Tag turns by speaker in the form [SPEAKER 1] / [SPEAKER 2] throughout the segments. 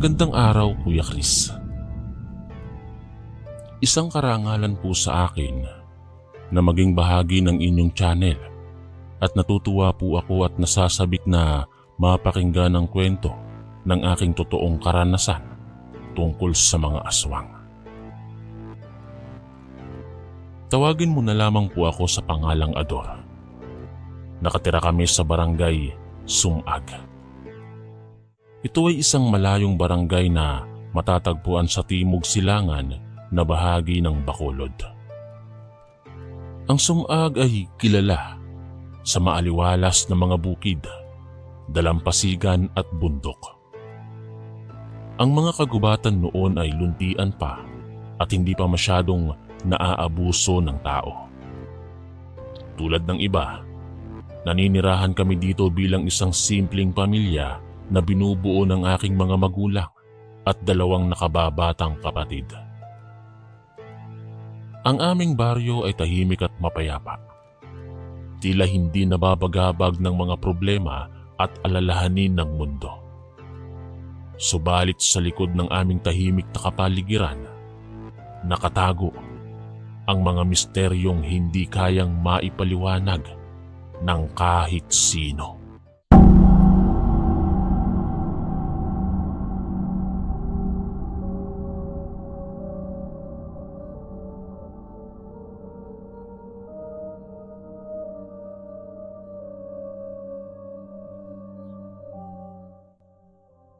[SPEAKER 1] Magandang araw, Kuya Chris. Isang karangalan po sa akin na maging bahagi ng inyong channel at natutuwa po ako at nasasabik na mapakinggan ang kwento ng aking totoong karanasan tungkol sa mga aswang. Tawagin mo na lamang po ako sa pangalang Ador. Nakatira kami sa barangay Sumag. Ito ay isang malayong barangay na matatagpuan sa timog silangan na bahagi ng Bacolod. Ang Sumag ay kilala sa maaliwalas na mga bukid, dalampasigan at bundok. Ang mga kagubatan noon ay luntian pa at hindi pa masyadong naaabuso ng tao. Tulad ng iba, naninirahan kami dito bilang isang simpleng pamilya na binubuo ng aking mga magulang at dalawang nakababatang kapatid. Ang aming baryo ay tahimik at mapayapa. Tila hindi nababagabag ng mga problema at alalahanin ng mundo. Subalit sa likod ng aming tahimik na kapaligiran, nakatago ang mga misteryong hindi kayang maipaliwanag ng kahit sino.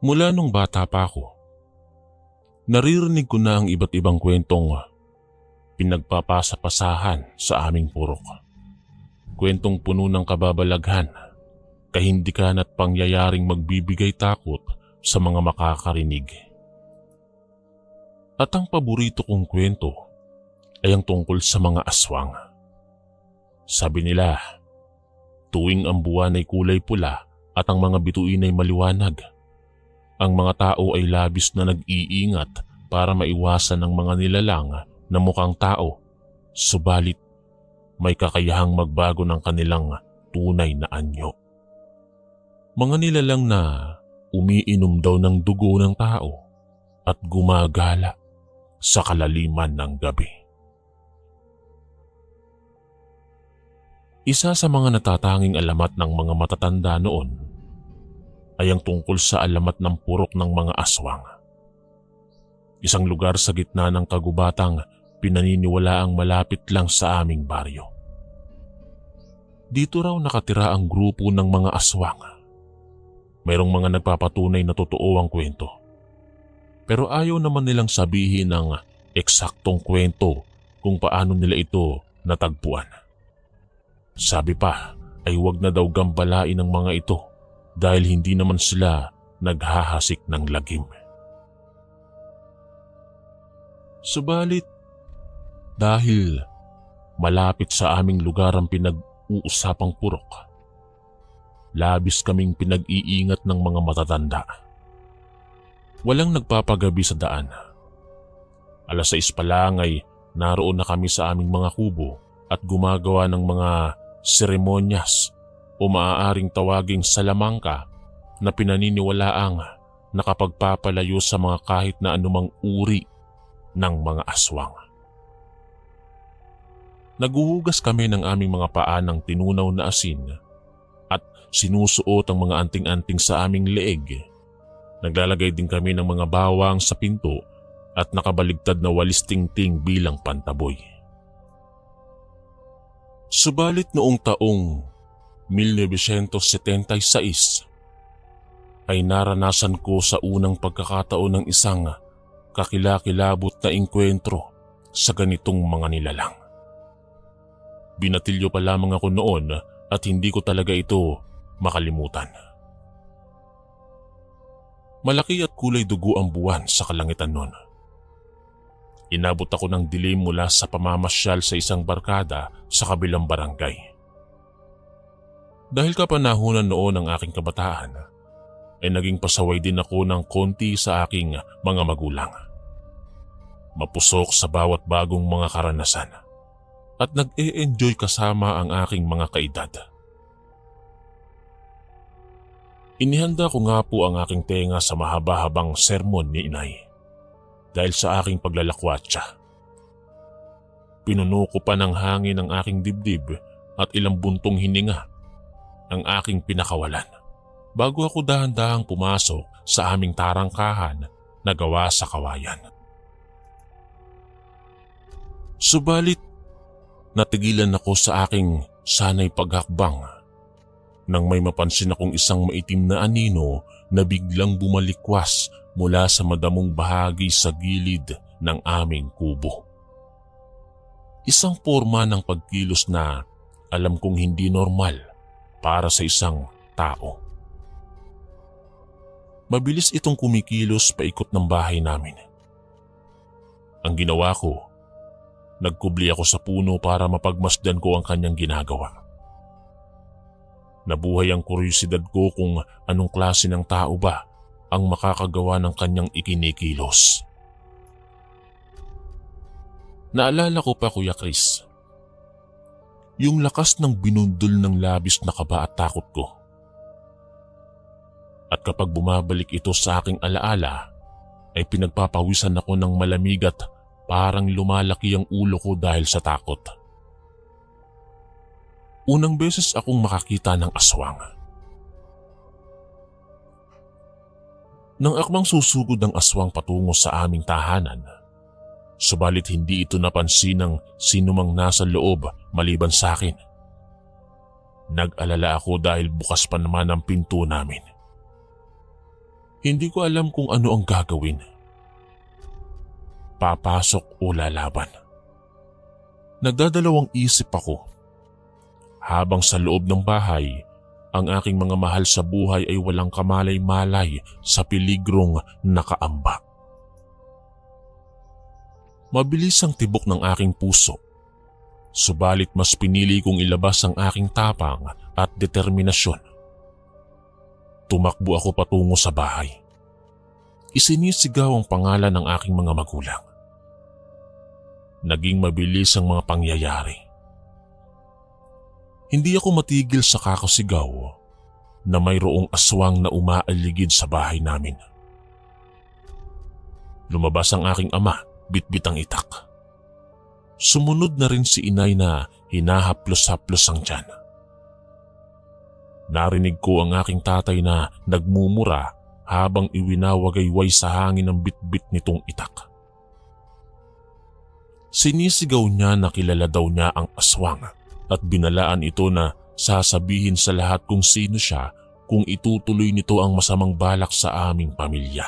[SPEAKER 1] Mula nung bata pa ako, naririnig ko na ang iba't ibang kwentong pinagpapasapasahan sa aming purok. Kwentong puno ng kababalaghan, kahindikan at pangyayaring magbibigay takot sa mga makakarinig. At ang paborito kong kwento ay ang tungkol sa mga aswang. Sabi nila, tuwing ang buwan ay kulay pula at ang mga bituin ay maliwanag, ang mga tao ay labis na nag-iingat para maiwasan ang mga nilalang na mukhang tao, subalit may kakayahang magbago ng kanilang tunay na anyo. Mga nilalang na umiinom daw ng dugo ng tao at gumagala sa kalaliman ng gabi. Isa sa mga natatanging alamat ng mga matatanda noon ay ang tungkol sa alamat ng purok ng mga aswang. Isang lugar sa gitna ng kagubatang pinaniniwalaang malapit lang sa aming baryo. Dito raw nakatira ang grupo ng mga aswang. Mayroong mga nagpapatunay na totoo ang kwento. Pero ayaw naman nilang sabihin ang eksaktong kwento kung paano nila ito natagpuan. Sabi pa ay huwag na daw gambalain ang mga ito dahil hindi naman sila naghahasik ng lagim. Subalit, dahil malapit sa aming lugar ang pinag-uusapang purok, labis kaming pinag-iingat ng mga matatanda. Walang nagpapagabi sa daan. 6:00 pa lang ay naroon na kami sa aming mga kubo at gumagawa ng mga seremonyas o maaaring tawaging salamangka na pinaniniwalaang nakapagpapalayo sa mga kahit na anumang uri ng mga aswang. Naguhugas kami ng aming mga paa ng tinunaw na asin at sinusuot ang mga anting-anting sa aming leeg. Naglalagay din kami ng mga bawang sa pinto at nakabaligtad na walis tingting bilang pantaboy. Subalit noong taong 1976 ay naranasan ko sa unang pagkakataon ng isang kakilakilabot na engkwentro sa ganitong mga nilalang. Binatilyo pa lamang ako noon at hindi ko talaga ito makalimutan. Malaki at kulay dugo ang buwan sa kalangitan noon. Inabot ako ng dilim mula sa pamamasyal sa isang barkada sa kabilang barangay. Dahil kapanahunan noon ng aking kabataan, ay naging pasaway din ako ng konti sa aking mga magulang. Mapusok sa bawat bagong mga karanasan at nag-e-enjoy kasama ang aking mga kaedad. Inihanda ko nga po ang aking tenga sa mahaba-habang sermon ni inay dahil sa aking paglalakwatsa. Pinuno ko pa ng hangin ang aking dibdib at ilang buntong hininga ang aking pinakawalan bago ako dahan-dahang pumasok sa aming tarangkahan na gawa sa kawayan. Subalit, natigilan ako sa aking sanay paghakbang nang may mapansin akong isang maitim na anino na biglang bumalikwas mula sa madamong bahagi sa gilid ng aming kubo. Isang porma ng pagkilos na alam kong hindi normal para sa isang tao. Mabilis itong kumikilos paikot ng bahay namin. Ang ginawa ko, nagkubli ako sa puno para mapagmasdan ko ang kanyang ginagawa. Nabuhay ang kuryosidad ko kung anong klase ng tao ba ang makakagawa ng kanyang ikinikilos. Naalala ko pa, Kuya Chris, yung lakas ng binundol ng labis na kaba at takot ko. At kapag bumabalik ito sa aking alaala, ay pinagpapawisan ako ng malamig at parang lumalaki ang ulo ko dahil sa takot. Unang beses akong makakita ng aswang. Nang akmang susugod ang aswang patungo sa aming tahanan, subalit hindi ito napansin ng sinumang nasa loob maliban sa akin. Nag-alala ako dahil bukas pa naman ang pinto namin. Hindi ko alam kung ano ang gagawin. Papasok o lalaban. Nagdadalawang isip ako. Habang sa loob ng bahay, ang aking mga mahal sa buhay ay walang kamalay-malay sa peligrong nakaambak. Mabilis ang tibok ng aking puso. Subalit mas pinili kong ilabas ang aking tapang at determinasyon. Tumakbo ako patungo sa bahay. Isinisigaw ang pangalan ng aking mga magulang. Naging mabilis ang mga pangyayari. Hindi ako matigil sa kakasigaw na mayroong aswang na umaaligid sa bahay namin. Lumabas ang aking ama, bitbit ang itak. Sumunod na rin si inay na hinahaplos-haplos ang tiyan. Narinig ko ang aking tatay na nagmumura habang iwinawagayway sa hangin ang bitbit nitong itak. Sinisigaw niya na kilala daw niya ang aswang at binalaan ito na sasabihin sa lahat kung sino siya kung itutuloy nito ang masamang balak sa aming pamilya.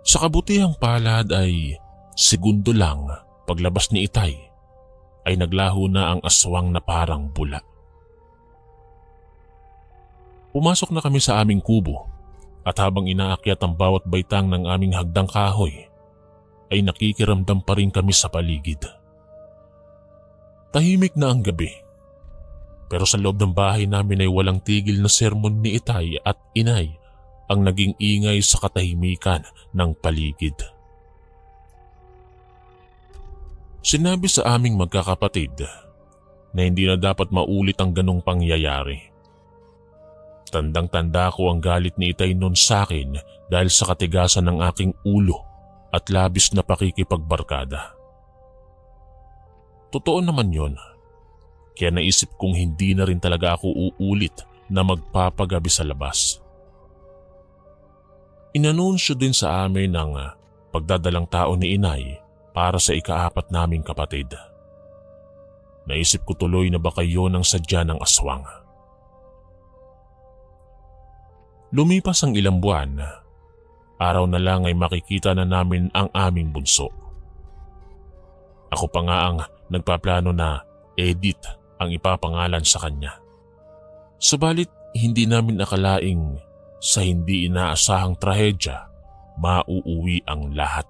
[SPEAKER 1] Sa kabutihang palad ay segundo lang paglabas ni itay ay naglaho na ang aswang na parang bula. Pumasok na kami sa aming kubo at habang inaakyat ang bawat baitang ng aming hagdang kahoy ay nakikiramdam pa rin kami sa paligid. Tahimik na ang gabi, pero sa loob ng bahay namin ay walang tigil na sermon ni itay at inay ang naging ingay sa katahimikan ng paligid. Sinabi sa aming magkakapatid na hindi na dapat maulit ang ganong pangyayari. Tandang-tanda ko ang galit ni itay noon sa akin dahil sa katigasan ng aking ulo at labis na pakikipagbarkada. Totoo naman yon, kaya naisip kong hindi na rin talaga ako uulit na magpapagabi sa labas. Inanunsyo din sa amin ang pagdadalang tao ni inay para sa ika-4 naming kapatid. Naisip ko tuloy na baka yon ang sadya ng aswang. Lumipas ang ilang buwan, araw na lang ay makikita na namin ang aming bunso. Ako pa nga ang nagpaplano na Edith ang ipapangalan sa kanya. Subalit hindi namin akalaing sa hindi inaasahang trahedya mauuwi ang lahat.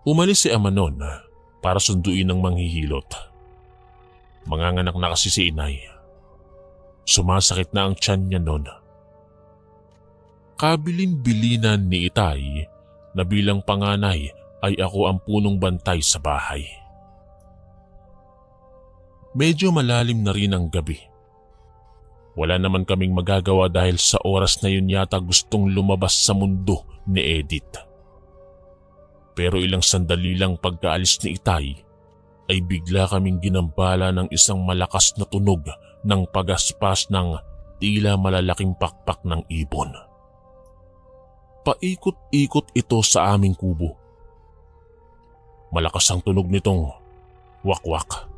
[SPEAKER 1] Umalis si ama noon para sunduin ang manghihilot. Manganganak na kasi si inay. Sumasakit na ang tiyan niya noon. Kabilin-bilinan ni itay na bilang panganay ay ako ang punong bantay sa bahay. Medyo malalim na rin ang gabi. Wala naman kaming magagawa dahil sa oras na yun yata gustong lumabas sa mundo ni Edith. Pero ilang sandali lang pagkaalis ni Itay ay bigla kaming ginambala ng isang malakas na tunog ng pagaspas ng tila malalaking pakpak ng ibon. Paikot-ikot ito sa aming kubo. Malakas ang tunog nitong wakwak.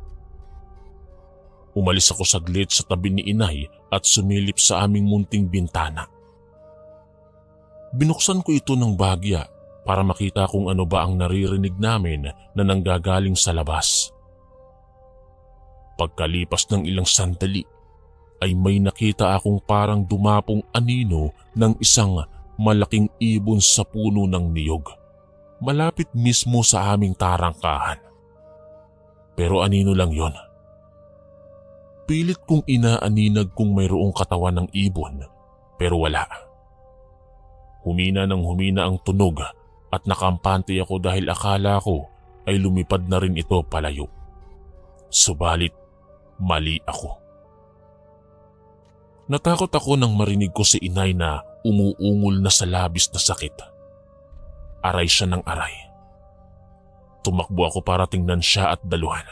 [SPEAKER 1] Umalis ako saglit sa tabi ni Inay at sumilip sa aming munting bintana. Binuksan ko ito ng bahagya para makita kung ano ba ang naririnig namin na nanggagaling sa labas. Pagkalipas ng ilang sandali ay may nakita akong parang dumapong anino ng isang malaking ibon sa puno ng niyog, malapit mismo sa aming tarangkahan. Pero anino lang yon. Pilit kong inaaninag kung mayroong katawan ng ibon, pero wala. Humina ng humina ang tunog at nakampante ako dahil akala ko ay lumipad na rin ito palayo. Subalit, mali ako. Natakot ako nang marinig ko si Inay na umuungol na sa labis na sakit. Aray siya ng aray. Tumakbo ako para tingnan siya at daluhan.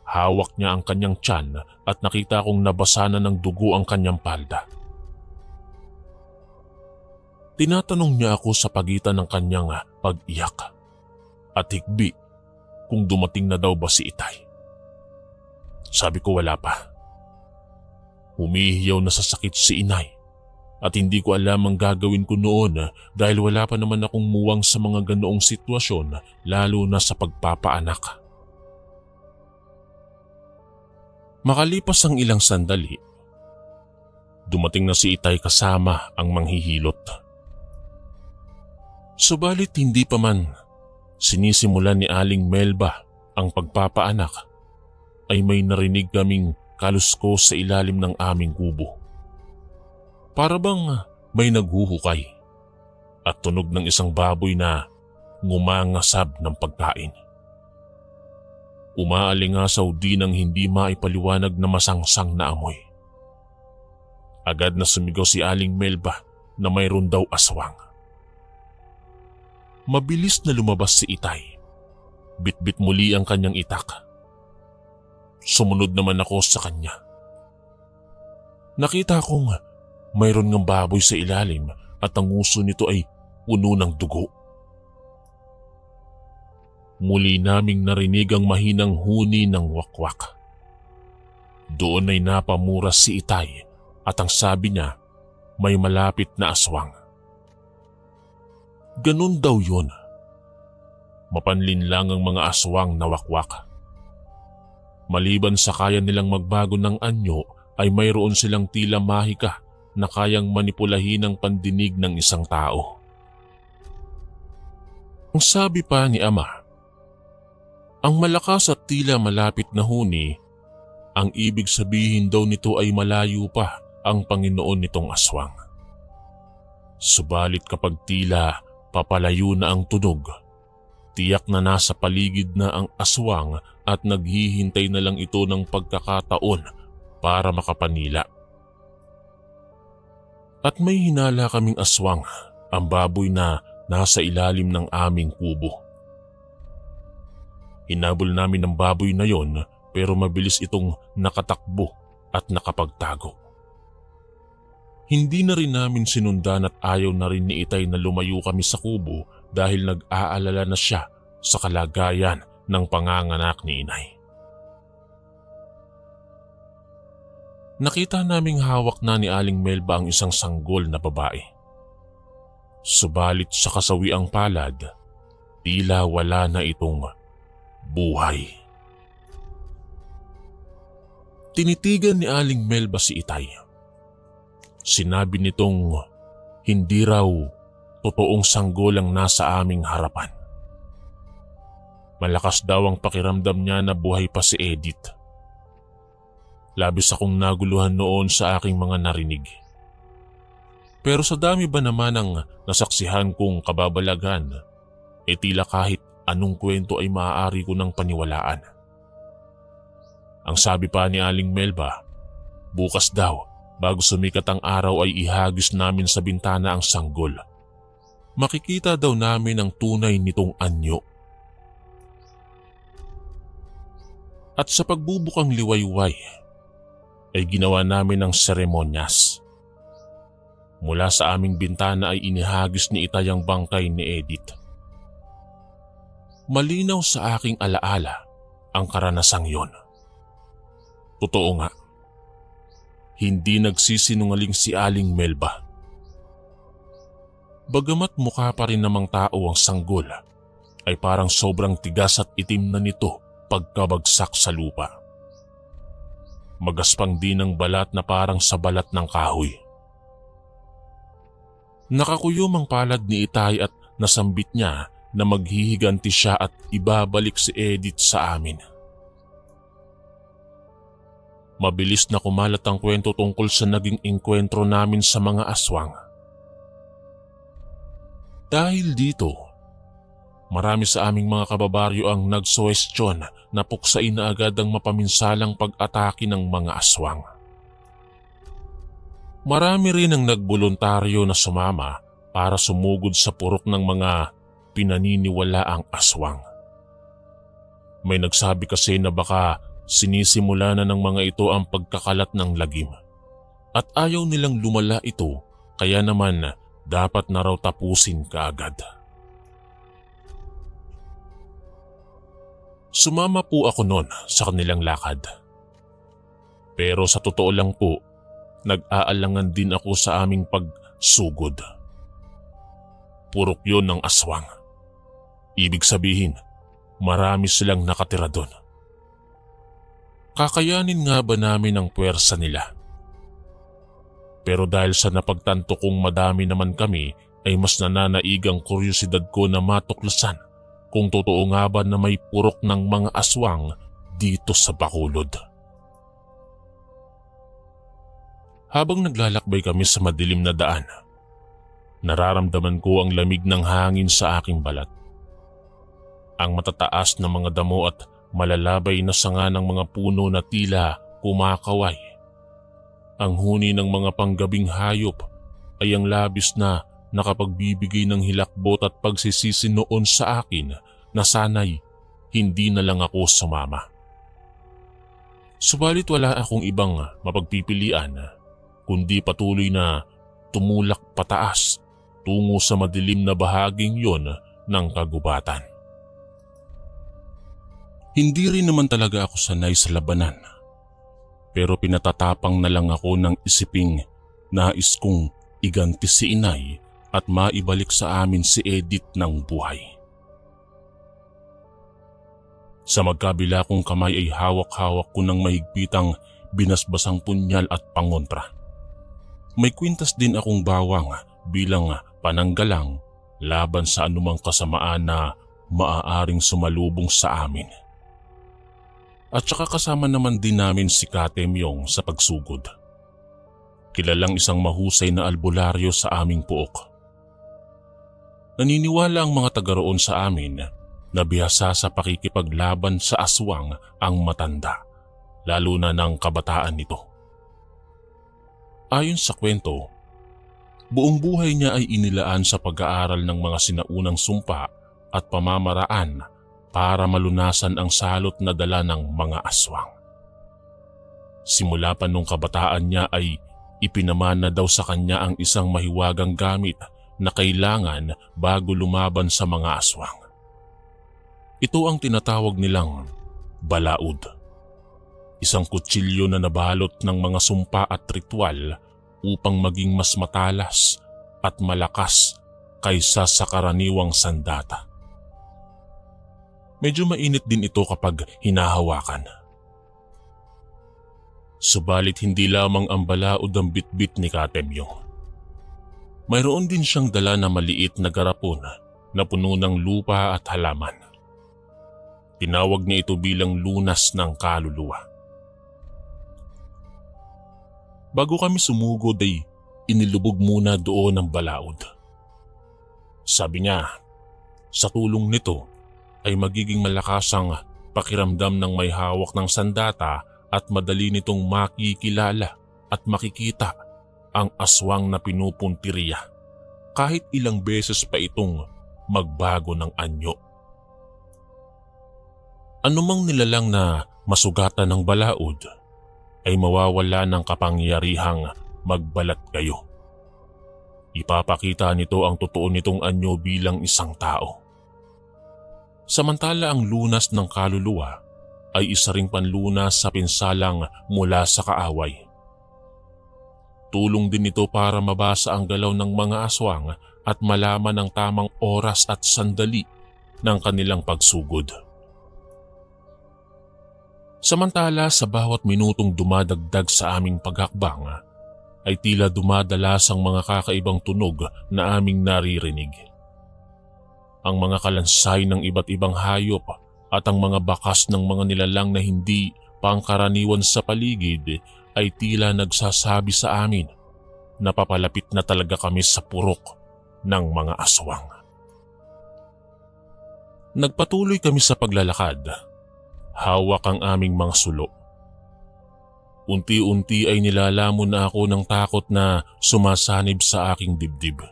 [SPEAKER 1] Hawak niya ang kanyang tiyan at nakita kong nabasa na ng dugo ang kanyang palda. Tinatanong niya ako sa pagitan ng kanyang pag-iyak at higbi kung dumating na daw ba si Itay. Sabi ko wala pa. Humihiyaw na sa sakit si Inay at hindi ko alam ang gagawin ko noon dahil wala pa naman akong muwang sa mga ganoong sitwasyon, lalo na sa pagpapaanak. Makalipas ang ilang sandali, dumating na si Itay kasama ang manghihilot. Subalit hindi pa man sinisimulan ni Aling Melba ang pagpapaanak ay may narinig kaming kaluskos sa ilalim ng aming kubo. Para bang may naghuhukay at tunog ng isang baboy na ngumangasab ng pagkain. Umaalingasaw din ang hindi maipaliwanag na masangsang na amoy. Agad na sumigaw si Aling Melba na mayroon daw aswang. Mabilis na lumabas si Itay. Bitbit muli ang kanyang itak. Sumunod naman ako sa kanya. Nakita kong mayroon ngang baboy sa ilalim at ang uso nito ay puno ng dugo. Muli naming narinig ang mahinang huni ng wakwak. Doon ay napamura si Itay at ang sabi niya may malapit na aswang. Ganun daw yun. Mapanlin lang ang mga aswang na wakwak. Maliban sa kaya nilang magbago ng anyo ay mayroon silang tila mahika na kayang manipulahin ang pandinig ng isang tao. Ang sabi pa ni Ama, ang malakas at tila malapit na huni, ang ibig sabihin daw nito ay malayo pa ang Panginoon nitong aswang. Subalit kapag tila papalayo na ang tunog, tiyak na nasa paligid na ang aswang at naghihintay na lang ito ng pagkakataon para makapanila. At may hinala kaming aswang, ang baboy na nasa ilalim ng aming kubo. Hinabol namin ang baboy na yon pero mabilis itong nakatakbo at nakapagtago. Hindi na rin namin sinundan at ayaw na rin ni Itay na lumayo kami sa kubo dahil nag-aalala na siya sa kalagayan ng panganganak ni Inay. Nakita naming hawak na ni Aling Melba ang isang sanggol na babae. Subalit sa kasawiang palad, tila wala na itong buhay. Tinitigan ni Aling Melba si Itay. Sinabi nitong hindi raw totoong sanggol ang nasa aming harapan. Malakas daw ang pakiramdam niya na buhay pa si Edith. Labis akong naguluhan noon sa aking mga narinig. Pero sa dami ba naman ang nasaksihan kong kababalagan, tila kahit anong kwento ay maaari ko ng paniwalaan. Ang sabi pa ni Aling Melba, bukas daw bago sumikat ang araw ay ihagis namin sa bintana ang sanggol. Makikita daw namin ang tunay nitong anyo. At sa pagbubukang liwayway ay ginawa namin ang seremonyas. Mula sa aming bintana ay inihagis ni Itay ang bangkay ni Edith. Malinaw sa aking alaala ang karanasang yon. Totoo nga, hindi nagsisinungaling si Aling Melba. Bagamat mukha pa rin namang tao ang sanggol, ay parang sobrang tigas at itim na nito pagkabagsak sa lupa. Magaspang din ang balat na parang sa balat ng kahoy. Nakakuyom ang palad ni Itay at nasambit niya na maghihiganti siya at ibabalik si Edith sa amin. Mabilis na kumalat ang kwento tungkol sa naging engkwentro namin sa mga aswang. Dahil dito, marami sa aming mga kababaryo ang nagsuwestyon na puksain na agad ang mapaminsalang pag-atake ng mga aswang. Marami rin ang nagboluntaryo na sumama para sumugod sa purok ng mga pinaniniwalaang aswang. May nagsabi kasi na baka sinisimula na ng mga ito ang pagkakalat ng lagim at ayaw nilang lumala ito, kaya naman dapat na raw tapusin kaagad. Sumama po ako noon sa kanilang lakad. Pero sa totoo lang po, nag-aalangan din ako sa aming pagsugod. Purok yon ng aswang. Ibig sabihin, marami silang nakatira doon. Kakayanin nga ba namin ang puwersa nila? Pero dahil sa napagtanto kong madami naman kami, ay mas nananaig ang kuryosidad ko na matuklasan kung totoo nga ba na may purok ng mga aswang dito sa Bacolod. Habang naglalakbay kami sa madilim na daan, nararamdaman ko ang lamig ng hangin sa aking balat. Ang matataas na mga damo at malalabay na sanga ng mga puno na tila kumakaway. Ang huni ng mga panggabing hayop ay ang labis na nakapagbibigay ng hilakbot at pagsisisi noon sa akin na sana'y hindi na lang ako sumama. Subalit wala akong ibang mapagpipilian kundi patuloy na tumulak pataas tungo sa madilim na bahaging yon ng kagubatan. Hindi rin naman talaga ako sanay sa labanan, pero pinatatapang na lang ako ng isiping nais kong iganti si Inay at maibalik sa amin si Edith ng buhay. Sa magkabila kong kamay ay hawak-hawak ko ng mahigpitang binasbasang punyal at pangontra. May kwintas din akong bawang bilang pananggalang laban sa anumang kasamaan na maaaring sumalubong sa amin. At saka kasama naman din namin si Kate Myong sa pagsugod. Kilalang isang mahusay na albularyo sa aming puok. Naniniwala ang mga taga roon sa amin na bihasa sa pakikipaglaban sa aswang ang matanda, lalo na ng kabataan nito. Ayon sa kwento, buong buhay niya ay inilaan sa pag-aaral ng mga sinaunang sumpa at pamamaraan para malunasan ang salot na dala ng mga aswang. Simula pa nung kabataan niya ay ipinamana daw sa kanya ang isang mahiwagang gamit na kailangan bago lumaban sa mga aswang. Ito ang tinatawag nilang balaud. Isang kutsilyo na nabalot ng mga sumpa at ritual upang maging mas matalas at malakas kaysa sa karaniwang sandata. Medyo mainit din ito kapag hinahawakan. Subalit hindi lamang ang balaud ang bitbit ni Kate Myong. Mayroon din siyang dala na maliit na garapon na puno ng lupa at halaman. Tinawag niya ito bilang lunas ng kaluluwa. Bago kami sumugod ay inilubog muna doon ang balaud. Sabi niya, sa tulong nito ay magiging malakas ang pakiramdam ng may hawak ng sandata at madali nitong makikilala at makikita ang aswang na pinupuntiriya kahit ilang beses pa itong magbago ng anyo. Anumang nilalang na masugatan ng balaod ay mawawala ng kapangyarihang magbalat kayo. Ipapakita nito ang totoo nitong anyo bilang isang tao. Samantala ang lunas ng kaluluwa ay isa ring panlunas sa pinsalang mula sa kaaway. Tulong din ito para mabasa ang galaw ng mga aswang at malaman ang tamang oras at sandali ng kanilang pagsugod. Samantala sa bawat minutong dumadagdag sa aming paghakbang ay tila dumadalas ang mga kakaibang tunog na aming naririnig. Ang mga kalansay ng iba't ibang hayop at ang mga bakas ng mga nilalang na hindi pangkaraniwan sa paligid ay tila nagsasabi sa amin na papalapit na talaga kami sa purok ng mga aswang. Nagpatuloy kami sa paglalakad. Hawak ang aming mga sulo. Unti-unti ay nilalamon na ako ng takot na sumasanib sa aking dibdib.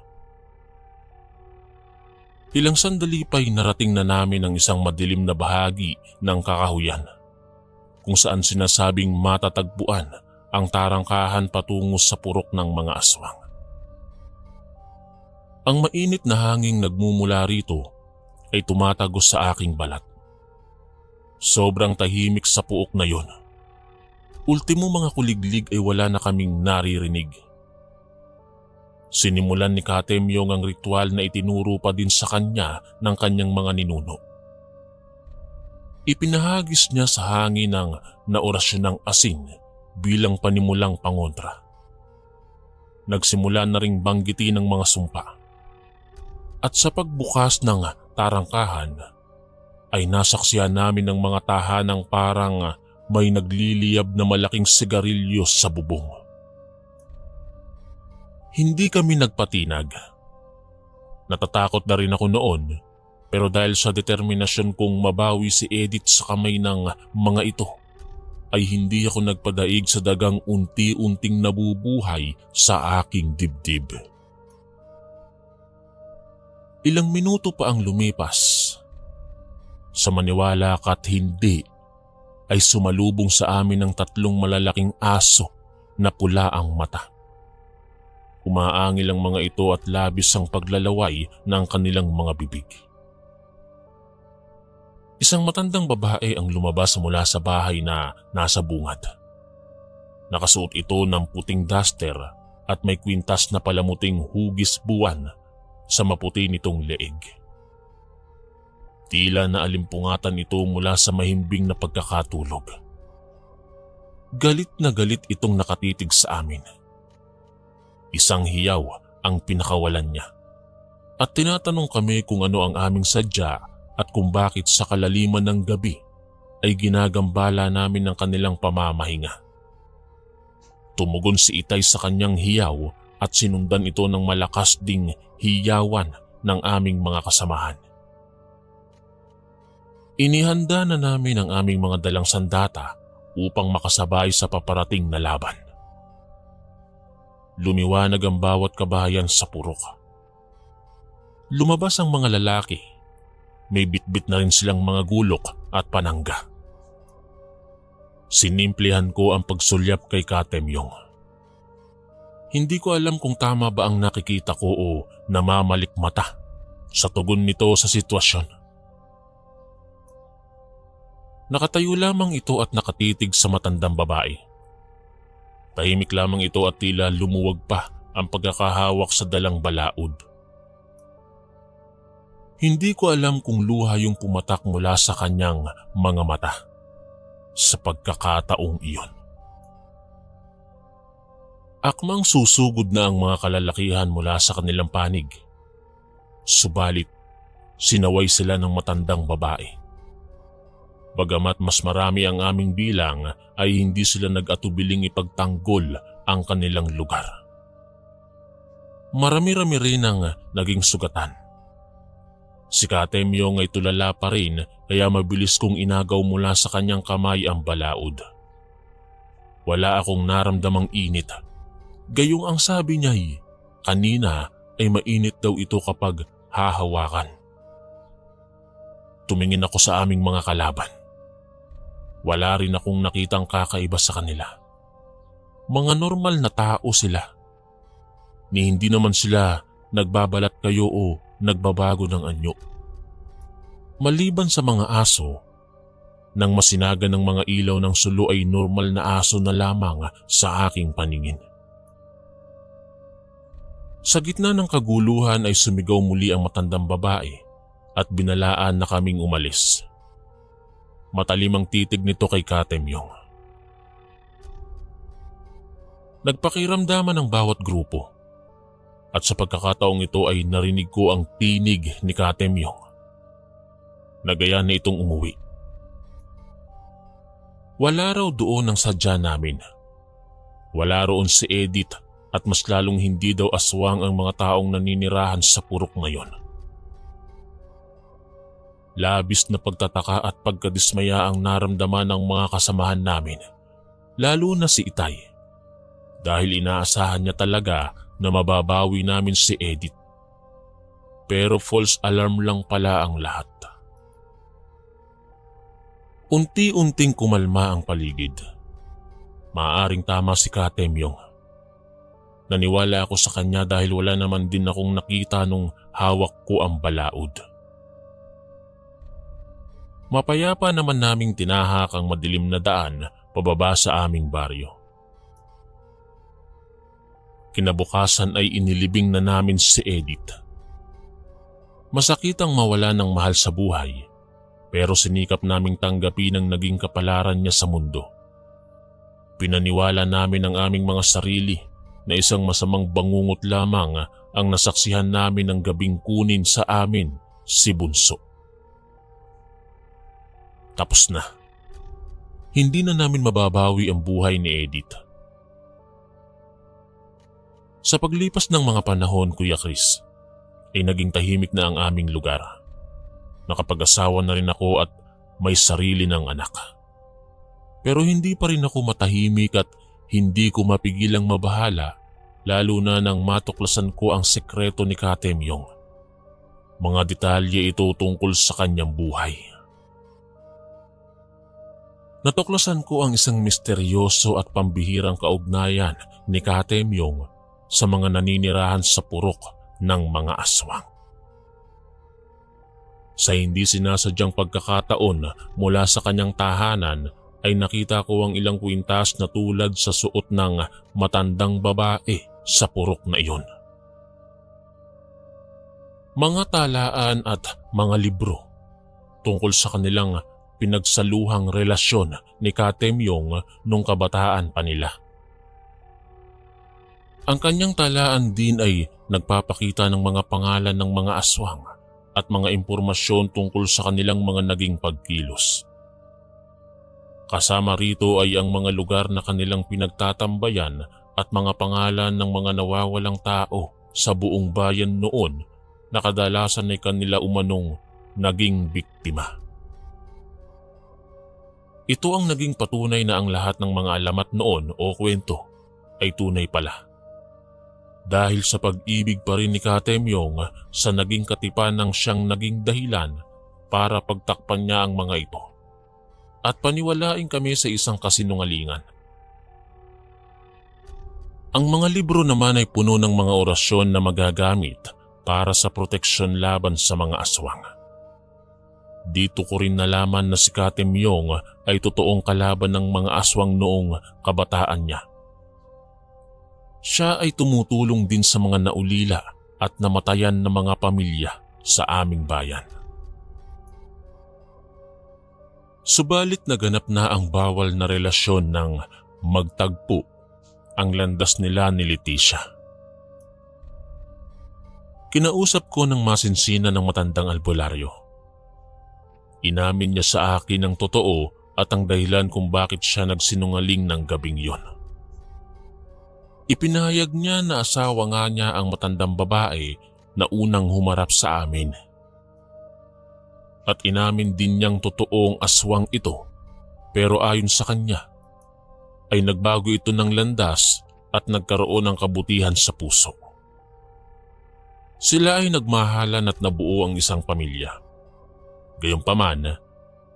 [SPEAKER 1] Ilang sandali pa'y narating na namin ang isang madilim na bahagi ng kakahuyan, kung saan sinasabing matatagpuan ang tarangkahan patungo sa purok ng mga aswang. Ang mainit na hanging nagmumula rito ay tumatagos sa aking balat. Sobrang tahimik sa puok na yon. Ultimo mga kuliglig ay wala na kaming naririnig. Sinimulan ni Katemyong ang ritual na itinuro pa din sa kanya ng kanyang mga ninuno. Ipinahagis niya sa hangin ang naorasyon ng asin bilang panimulang pangontra. Nagsimula na ring banggitin ng mga sumpa. At sa pagbukas ng tarangkahan, ay nasaksihan namin ng mga tahanang parang may nagliliyab na malaking sigarilyo sa bubong. Hindi kami nagpatinag. Natatakot na rin ako noon, pero dahil sa determinasyon kong mabawi si Edith sa kamay ng mga ito, ay hindi ako nagpadaig sa dagang unti-unting nabubuhay sa aking dibdib. Ilang minuto pa ang lumipas. Sa maniwala ka't hindi, ay sumalubong sa amin ng 3 malalaking aso na pula ang mata. Umaangil ang mga ito at labis ang paglalaway ng kanilang mga bibig. Isang matandang babae ang lumabas mula sa bahay na nasa bungad. Nakasuot ito ng puting duster at may kwintas na palamuting hugis buwan sa maputi nitong leeg. Tila naalimpungatan ito mula sa mahimbing na pagkakatulog. Galit na galit itong nakatitig sa amin. Isang hiyaw ang pinakawalan niya. At tinatanong kami kung ano ang aming sadya at kung bakit sa kalaliman ng gabi ay ginagambala namin ang kanilang pamamahinga. Tumugon si Itay sa kanyang hiyaw at sinundan ito ng malakas ding hiyawan ng aming mga kasamahan. Inihanda na namin ang aming mga dalang sandata upang makasabay sa paparating na laban. Lumiwanag ang bawat kabahayan sa purok. Lumabas ang mga lalaki. May bitbit na rin silang mga gulok at panangga. Sinimplihan ko ang pagsulyap kay Katemyong. Hindi ko alam kung tama ba ang nakikita ko o namamalik mata sa tugon nito sa sitwasyon. Nakatayo lamang ito at nakatitig sa matandang babae. Tahimik lamang ito at tila lumuwag pa ang pagkakahawak sa dalang balaod. Hindi ko alam kung luha yung pumatak mula sa kanyang mga mata sa pagkakataong iyon. Akmang susugod na ang mga kalalakihan mula sa kanilang panig. Subalit, sinaway sila ng matandang babae. Bagamat mas marami ang aming bilang ay hindi sila nag-atubiling ipagtanggol ang kanilang lugar. Marami-rami rin ang naging sugatan. Si Katemyong ay tulala pa rin kaya mabilis kong inagaw mula sa kanyang kamay ang balaod. wala akong naramdamang init. Gayong ang sabi niya'y kanina ay mainit daw ito kapag hahawakan. Tumingin ako sa aming mga kalaban. Wala rin akong nakitang kakaiba sa kanila. Mga normal na tao sila. Ni hindi naman sila nagbabalat kayo o nagbabago ng anyo. Maliban sa mga aso, nang masinaga ng mga ilaw ng sulo ay normal na aso na lamang sa aking paningin. Sa gitna ng kaguluhan ay sumigaw muli ang matandang babae at binalaan na kaming umalis. Matalim ang titig nito kay Katemyong. Nagpakiramdaman ang bawat grupo at sa pagkakataong ito ay narinig ko ang tinig ni Katemyong. Nagaya na itong umuwi. Wala raw doon ang sadya namin. Wala roon si Edith at mas lalong hindi daw aswang ang mga taong naninirahan sa purok ngayon. Labis na pagtataka at pagkadismaya ang naramdaman ng mga kasamahan namin, lalo na si Itay, dahil inaasahan niya talaga na mababawi namin si Edith. Pero false alarm lang pala ang lahat. Unti-unting kumalma ang paligid. Maaaring tama si Katemyong. Naniwala ako sa kanya dahil wala naman din akong nakita nung hawak ko ang balaod. Mapayapa naman naming tinahak ang madilim na daan pababa sa aming baryo. Kinabukasan ay inilibing na namin si Edith. Masakit ang mawala ng mahal sa buhay, pero sinikap naming tanggapin ang naging kapalaran niya sa mundo. Pinaniwala namin ang aming mga sarili na isang masamang bangungot lamang ang nasaksihan namin ng gabing kunin sa amin si Bunso. Tapos na. Hindi na namin mababawi ang buhay ni Edith. Sa paglipas ng mga panahon, Kuya Chris, ay naging tahimik na ang aming lugar. Nakapag-asawa na rin ako at may sarili ng anak. Pero hindi pa rin ako matahimik at hindi ko mapigilang mabahala, lalo na nang matuklasan ko ang sekreto ni Katemyong. Mga detalye ito tungkol sa kanyang buhay. Natuklasan ko ang isang misteryoso at pambihirang kaugnayan ni Katemyong sa mga naninirahan sa purok ng mga aswang. Sa hindi sinasadyang pagkakataon mula sa kanyang tahanan ay nakita ko ang ilang kwintas na tulad sa suot ng matandang babae sa purok na iyon. Mga talaan at mga libro tungkol sa kanilang pinagsaluhang relasyon ni Katemyong nung kabataan pa nila. Ang kanyang talaan din ay nagpapakita ng mga pangalan ng mga aswang at mga impormasyon tungkol sa kanilang mga naging pagkilos. Kasama rito ay ang mga lugar na kanilang pinagtatambayan at mga pangalan ng mga nawawalang tao sa buong bayan noon na kadalasan ay kanila umanong naging biktima. Ito ang naging patunay na ang lahat ng mga alamat noon o kwento ay tunay pala. Dahil sa pag-ibig pa rin ni Katemyong sa naging katipanang siyang naging dahilan para pagtakpan niya ang mga ito. At paniwalain kami sa isang kasinungalingan. Ang mga libro naman ay puno ng mga orasyon na magagamit para sa proteksyon laban sa mga aswang. Dito ko rin nalaman na si Katemyong ay totoong kalaban ng mga aswang noong kabataan niya. Siya ay tumutulong din sa mga naulila at namatayan na mga pamilya sa aming bayan. Subalit naganap na ang bawal na relasyon ng magtagpo ang landas nila ni Leticia. Kinausap ko ng masinsina ng matandang albularyo. Inamin niya sa akin ang totoo at ang dahilan kung bakit siya nagsinungaling ng gabing yon. Ipinahayag niya na asawa nga niya ang matandang babae na unang humarap sa amin. At inamin din niyang totoong aswang ito, pero ayon sa kanya, ay nagbago ito ng landas at nagkaroon ng kabutihan sa puso. Sila ay nagmahalan at nabuo ang isang pamilya. Gayunpaman,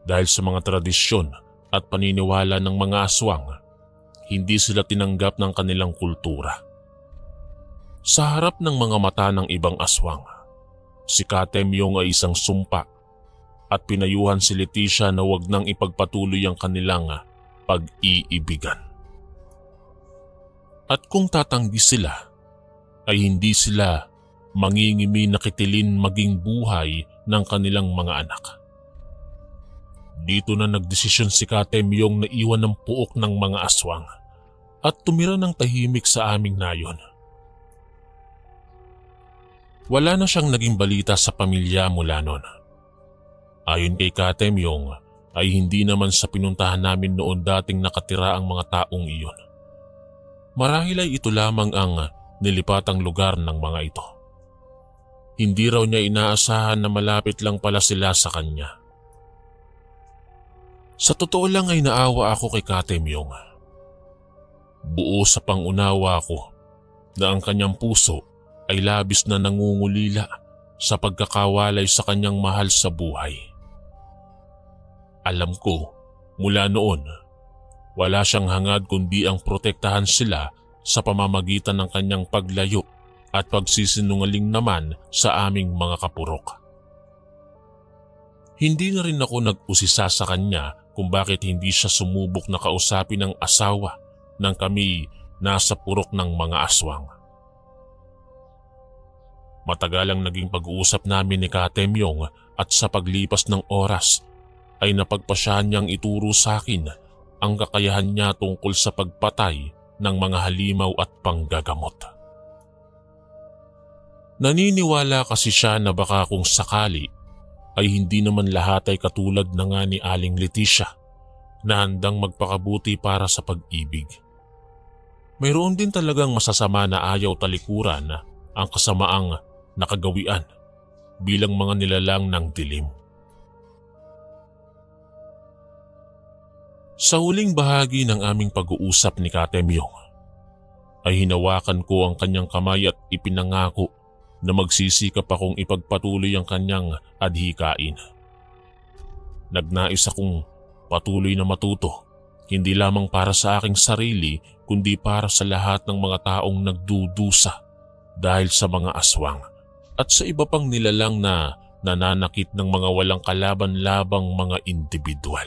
[SPEAKER 1] dahil sa mga tradisyon at paniniwala ng mga aswang, hindi sila tinanggap ng kanilang kultura. Sa harap ng mga mata ng ibang aswang, si Katemyong ay isang sumpa at pinayuhan si Leticia na huwag nang ipagpatuloy ang kanilang pag-iibigan. At kung tatanggi sila, ay hindi sila mangingimi na kitilin maging buhay ng kanilang mga anak. Dito na nagdesisyon si Katemyong na iwan ng puok ng mga aswang at tumira ng tahimik sa aming nayon. Wala na siyang naging balita sa pamilya mula noon. Ayon kay Katemyong ay hindi naman sa pinuntahan namin noon dating nakatira ang mga taong iyon. Marahil ay ito lamang ang nilipatang lugar ng mga ito. Hindi raw niya inaasahan na malapit lang pala sila sa kanya. Sa totoo lang ay naawa ako kay Katemyong. Buo sa pangunawa ko na ang kanyang puso ay labis na nangungulila sa pagkakawalay sa kanyang mahal sa buhay. Alam ko, mula noon, wala siyang hangad kundi ang protektahan sila sa pamamagitan ng kanyang paglayo at pagsisinungaling naman sa aming mga kapurok. Hindi na rin ako nag-usisa sa kanya kung bakit hindi siya sumubok na kausapin ng asawa nang kami nasa purok ng mga aswang. Matagalang naging pag-uusap namin ni Katemyong at sa paglipas ng oras ay napagpasyahan niyang ituro sa akin ang kakayahan niya tungkol sa pagpatay ng mga halimaw at panggagamot. Naniniwala kasi siya na baka kung sakali ay hindi naman lahat ay katulad na nga ni Aling Leticia na handang magpakabuti para sa pag-ibig. Mayroon din talagang masasama na ayaw talikuran ang kasamaang nakagawian bilang mga nilalang ng dilim. Sa huling bahagi ng aming pag-uusap ni Katemyong ay hinawakan ko ang kanyang kamay at ipinangako na magsisikap akong ipagpatuloy ang kanyang adhikain. Nagnais akong patuloy na matuto, hindi lamang para sa aking sarili kundi para sa lahat ng mga taong nagdudusa dahil sa mga aswang at sa iba pang nilalang na nananakit ng mga walang kalaban-labang mga individual.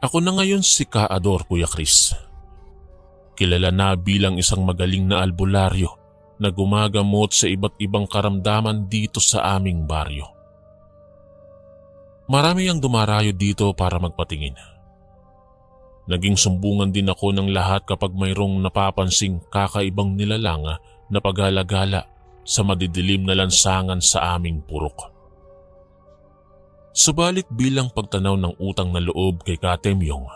[SPEAKER 1] Ako na ngayon si Kaador, Kuya Chris. Kilala na bilang isang magaling na albularyo na gumagamot sa iba't ibang karamdaman dito sa aming baryo. Marami ang dumarayo dito para magpatingin. Naging sumbungan din ako ng lahat kapag mayroong napapansing kakaibang nilalang na pagala-gala sa madidilim na lansangan sa aming purok. Subalit bilang pagtanaw ng utang na loob kay Katemyong,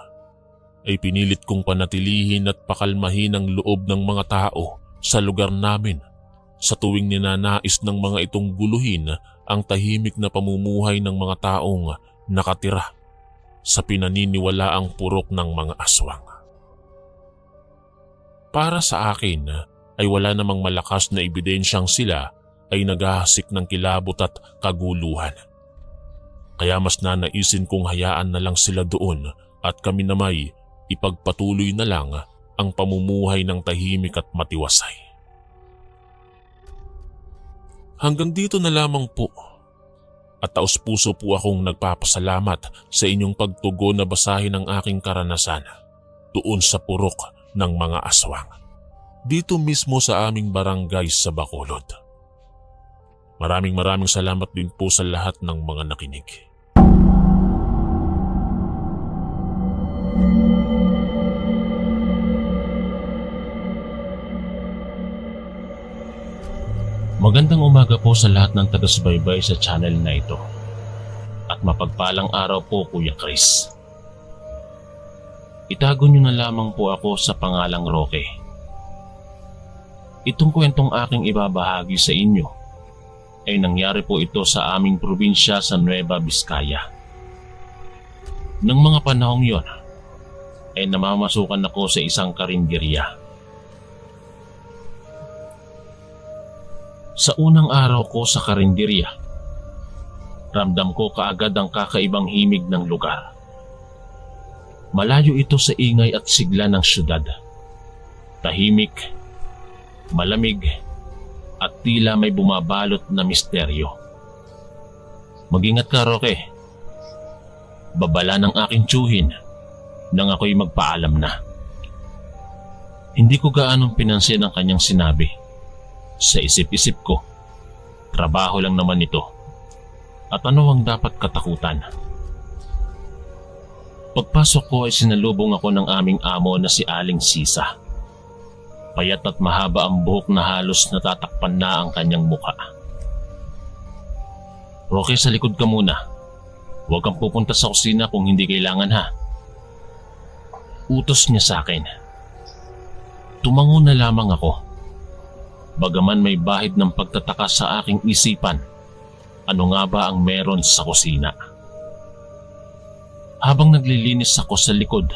[SPEAKER 1] ay pinilit kong panatilihin at pakalmahin ang loob ng mga tao sa lugar namin sa tuwing ninanais ng mga itong guluhin ang tahimik na pamumuhay ng mga taong nakatira sa pinaniniwalaang purok ng mga aswang. Para sa akin ay wala namang malakas na ebidensyang sila ay naghahasik ng kilabot at kaguluhan. Kaya mas nanaisin kong hayaan na lang sila doon at kami na may ipagpatuloy na lang ang pamumuhay ng tahimik at matiwasay. Hanggang dito na lamang po at taos-puso po akong nagpapasalamat sa inyong pagtugon na basahin ang aking karanasan doon sa purok ng mga aswang dito mismo sa aming barangay sa Bacolod. Maraming salamat din po sa lahat ng mga nakinig. Magandang umaga po sa lahat ng taga-subaybay sa channel na ito. At mapagpalang araw po, Kuya Chris. Itago niyo na lamang po ako sa pangalang Roque. Itong kwentong aking ibabahagi sa inyo ay nangyari po ito sa aming probinsya sa Nueva Vizcaya. Nang mga panahong yon, ay namamasukan ako sa isang karinderya. Sa unang araw ko sa karinderya, ramdam ko kaagad ang kakaibang himig ng lugar. Malayo ito sa ingay at sigla ng syudad. Tahimik, malamig, at tila may bumabalot na misteryo. Mag-ingat ka, Roque. Babala ng aking tiyuhin nang ako'y magpaalam na. Hindi ko gaanong pinansin ang kanyang sinabi. Sa isip-isip ko, trabaho lang naman ito. At ano ang dapat katakutan? Pagpasok ko ay sinalubong ako ng aming amo na si Aling Sisa. Payat at mahaba ang buhok na halos natatakpan na ang kanyang muka. Roque, sa likod ka muna. Huwag kang pupunta sa kusina kung hindi kailangan, ha? Utos niya sa akin. Tumango na lamang ako. Bagaman may bahid ng pagtataka sa aking isipan, ano nga ba ang meron sa kusina? Habang naglilinis ako sa likod,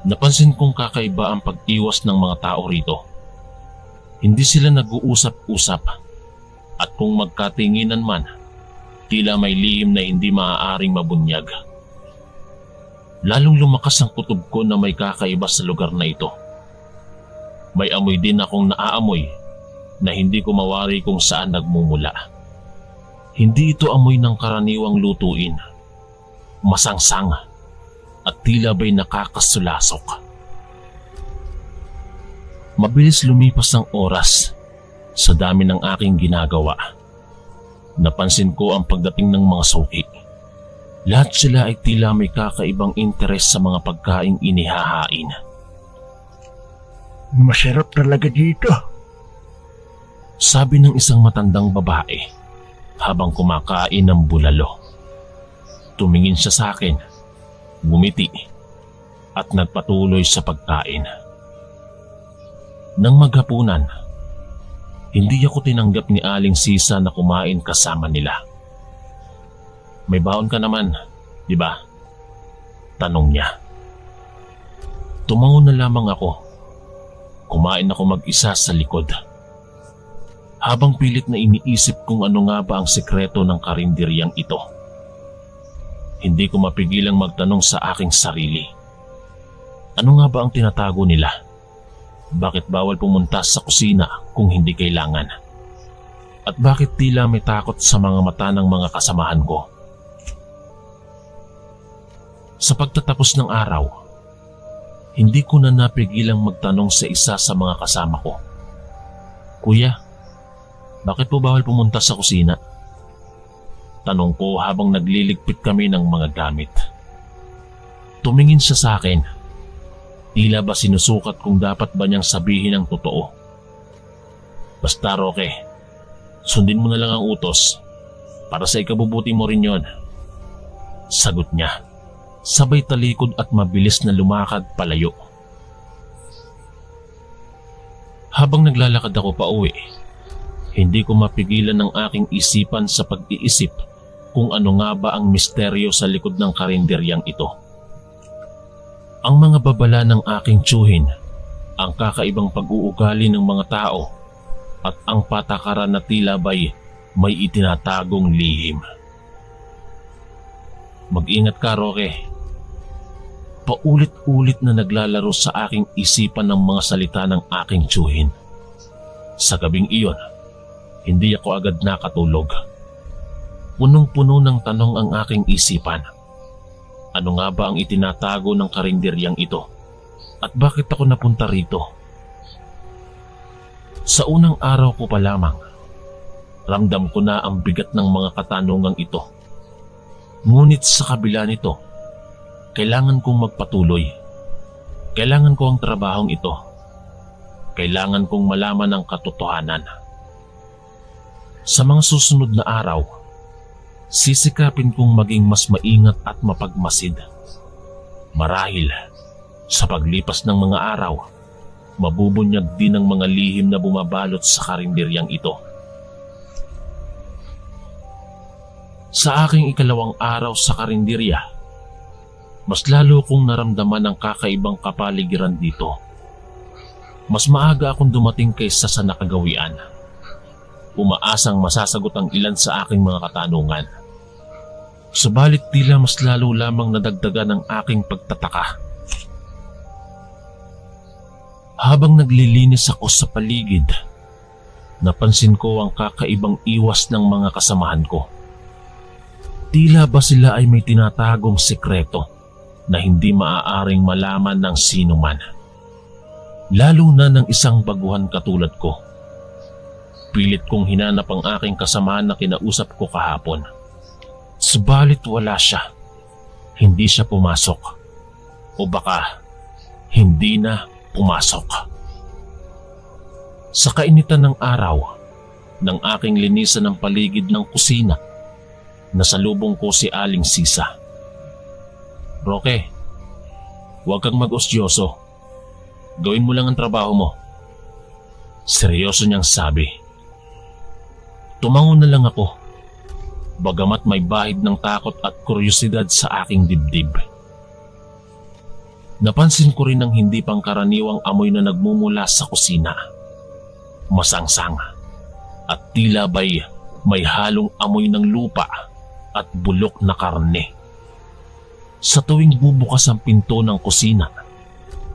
[SPEAKER 1] napansin kong kakaiba ang pag-iwas ng mga tao rito. Hindi sila nag-uusap-usap, at kung magkatinginan man, tila may lihim na hindi maaaring mabunyag. Lalong lumakas ang kutob ko na may kakaiba sa lugar na ito. May amoy din akong naaamoy na hindi ko mawari kung saan nagmumula. Hindi ito amoy ng karaniwang lutuin. Masangsang at tila ba'y nakakasulasok. Mabilis lumipas ang oras sa dami ng aking ginagawa. Napansin ko ang pagdating ng mga suki. Lahat sila ay tila may kakaibang interes sa mga pagkaing inihahain.
[SPEAKER 2] Masarap talaga dito,
[SPEAKER 1] sabi ng isang matandang babae habang kumakain ng bulalo. Tumingin siya sa akin, ngumiti at nagpatuloy sa pagkain. Nang maghapunan, hindi ako tinanggap ni Aling Sisa na kumain kasama nila. May baon ka naman, di ba? Tanong niya. Tumango na lamang ako. Kumain ako mag-isa sa likod. Habang pilit na iniisip kung ano nga ba ang sekreto ng karinderyang ito. Hindi ko mapigilang magtanong sa aking sarili. Ano nga ba ang tinatago nila? Bakit bawal pumunta sa kusina kung hindi kailangan? At bakit tila may takot sa mga mata ng mga kasamahan ko? Sa pagtatapos ng araw, hindi ko na napigilang magtanong sa isa sa mga kasama ko. Kuya, bakit po bawal pumunta sa kusina? Tanong ko habang nagliligpit kami ng mga gamit. Tumingin siya sa akin. Tila ba sinusukat kung dapat ba niyang sabihin ang totoo. Basta, Roque, sundin mo na lang ang utos. Para sa ikabubuti mo rin yon. Sagot niya. Sabay talikod at mabilis na lumakad palayo. Habang naglalakad ako pa uwi, hindi ko mapigilan ang aking isipan sa pag-iisip kung ano nga ba ang misteryo sa likod ng karinderyang ito. Ang mga babala ng aking tiyuhin, ang kakaibang pag-uugali ng mga tao, at ang patakaran na tila ba'y may itinatagong lihim. Mag-ingat ka, Roque. Paulit-ulit na naglalaro sa aking isipan ng mga salita ng aking tiyuhin. Sa gabing iyon, hindi ako agad nakatulog. Punong-puno ng tanong ang aking isipan. Ano nga ba ang itinatago ng karinderyang ito? At bakit ako napunta rito? Sa unang araw ko pa lamang, ramdam ko na ang bigat ng mga katanungang ito. Ngunit sa kabila nito, kailangan kong magpatuloy. Kailangan ko ang trabahong ito. Kailangan kong malaman ang katotohanan. Sa mga susunod na araw, sisikapin kong maging mas maingat at mapagmasid. Marahil, sa paglipas ng mga araw, mabubunyag din ang mga lihim na bumabalot sa karinderyang ito. Sa aking ikalawang araw sa karinderya, mas lalo kong naramdaman ang kakaibang kapaligiran dito. Mas maaga akong dumating kaysa sa nakagawian. Umaasang masasagot ang ilan sa aking mga katanungan. Subalit tila mas lalo lamang nadagdagan ang aking pagtataka. Habang naglilinis ako sa paligid, napansin ko ang kakaibang iwas ng mga kasamahan ko. Tila ba sila ay may tinatagong sekreto na hindi maaaring malaman ng sino man, lalo na ng isang baguhan katulad ko. Pilit kong hinanap ang aking kasamahan na kinausap ko kahapon. Subalit wala siya. Hindi siya pumasok. O baka hindi na pumasok. Sa kainitan ng araw, nang aking linisan ng paligid ng kusina, nasalubong ko si Aling Sisa. "Roque, huwag kang mag-osyoso. Gawin mo lang ang trabaho mo." Seryoso niyang sabi. Tumango na lang ako, bagamat may bahid ng takot at kuryosidad sa aking dibdib. Napansin ko rin ang hindi pangkaraniwang amoy na nagmumula sa kusina. Masangsang at tila ba'y may halong amoy ng lupa at bulok na karne. Sa tuwing bubukas ang pinto ng kusina,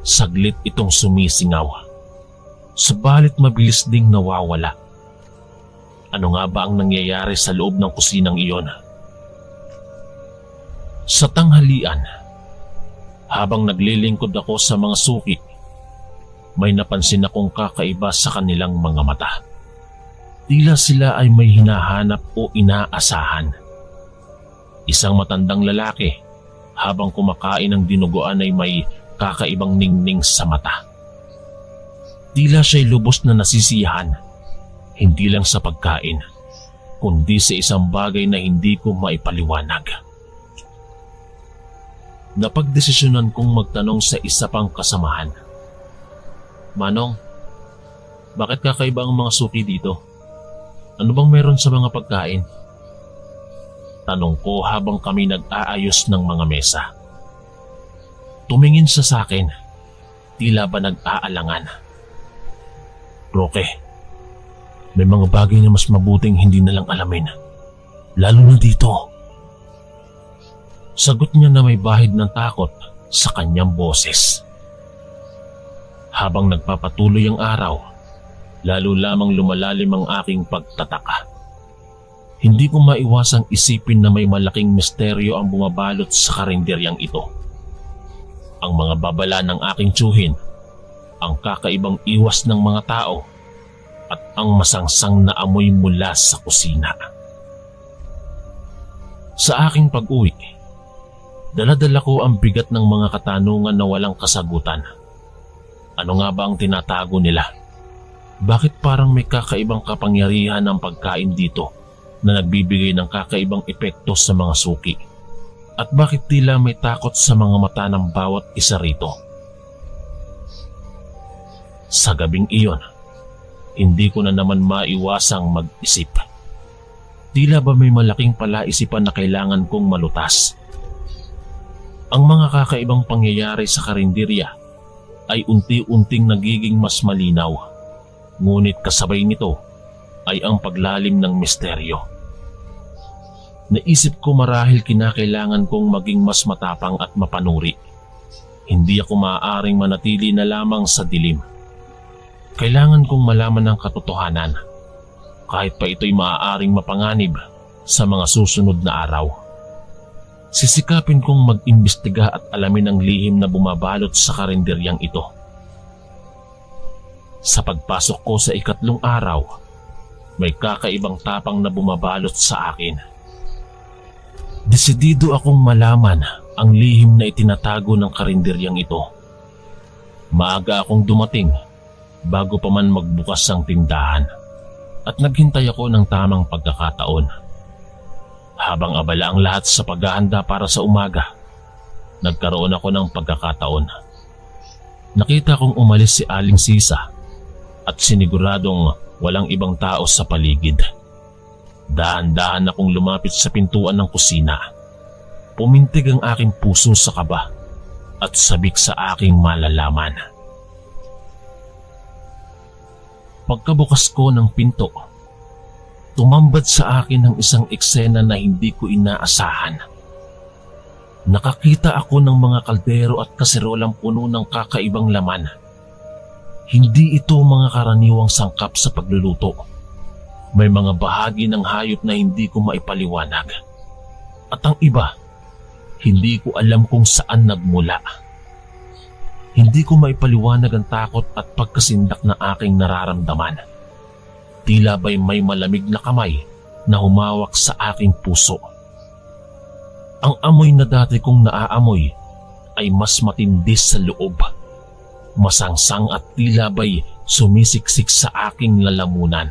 [SPEAKER 1] saglit itong sumisingaw. Subalit mabilis ding nawawala. Ano nga ba ang nangyayari sa loob ng kusinang iyon? Sa tanghalian, habang naglilingkod ako sa mga suki, may napansin akong kakaiba sa kanilang mga mata. Tila sila ay may hinahanap o inaasahan. Isang matandang lalaki, habang kumakain ng dinuguan ay may kakaibang ningning sa mata. Tila siya'y lubos na nasisiyahan, hindi lang sa pagkain, kundi sa isang bagay na hindi ko maipaliwanag. Napagdesisyonan kong magtanong sa isa pang kasamahan. "Manong, bakit kakaiba ang mga suki dito? Ano bang meron sa mga pagkain?" Tanong ko habang kami nag-aayos ng mga mesa. Tumingin siya sa akin, tila ba nag-aalangan. "Roque, may mga bagay na mas mabuting hindi na lang alamin, lalo na dito." Sagot niya na may bahid ng takot sa kanyang boses. Habang nagpapatuloy ang araw, lalo lamang lumalalim ang aking pagtataka. Hindi ko maiwasang isipin na may malaking misteryo ang bumabalot sa karinderyang ito. Ang mga babala ng aking tiyuhin, ang kakaibang iwas ng mga tao, at ang masangsang na amoy mula sa kusina. Sa aking pag-uwi, dala-dala ko ang bigat ng mga katanungan na walang kasagutan. Ano nga ba ang tinatago nila? Bakit parang may kakaibang kapangyarihan ang pagkain dito na nagbibigay ng kakaibang epekto sa mga suki? At bakit tila may takot sa mga mata ng bawat isa rito? Sa gabing iyon, hindi ko na naman maiwasang mag-isip. Tila ba may malaking palaisipan na kailangan kong malutas? Ang mga kakaibang pangyayari sa karinderya ay unti-unting nagiging mas malinaw, ngunit kasabay nito ay ang paglalim ng misteryo. Naisip ko marahil kinakailangan kong maging mas matapang at mapanuri. Hindi ako maaaring manatili na lamang sa dilim. Kailangan kong malaman ang katotohanan, kahit pa ito'y maaaring mapanganib sa mga susunod na araw. Sisikapin kong mag-imbestiga at alamin ang lihim na bumabalot sa karinderyang ito. Sa pagpasok ko sa ikatlong araw, may kakaibang tapang na bumabalot sa akin. Desidido akong malaman ang lihim na itinatago ng karinderyang ito. Maaga akong dumating bago pa man magbukas ang tindahan at naghintay ako ng tamang pagkakataon. Habang abala ang lahat sa paghahanda para sa umaga, nagkaroon ako ng pagkakataon. Nakita kong umalis si Aling Sisa at siniguradong walang ibang tao sa paligid. Dahan-dahan akong lumapit sa pintuan ng kusina. Pumintig ang aking puso sa kaba at sabik sa aking malalaman. Pagkabukas ko ng pinto, tumambad sa akin ang isang eksena na hindi ko inaasahan. Nakakita ako ng mga kaldero at kaserolang puno ng kakaibang laman. Hindi ito mga karaniwang sangkap sa pagluluto. May mga bahagi ng hayop na hindi ko maipaliwanag. At ang iba, hindi ko alam kung saan nagmula. Hindi ko maipaliwanag ang takot at pagkasindak na aking nararamdaman. Tila ba'y may malamig na kamay na humawak sa aking puso. Ang amoy na dati kong naaamoy ay mas matindi sa loob. Masangsang at tila ba'y sumisiksik sa aking lalamunan.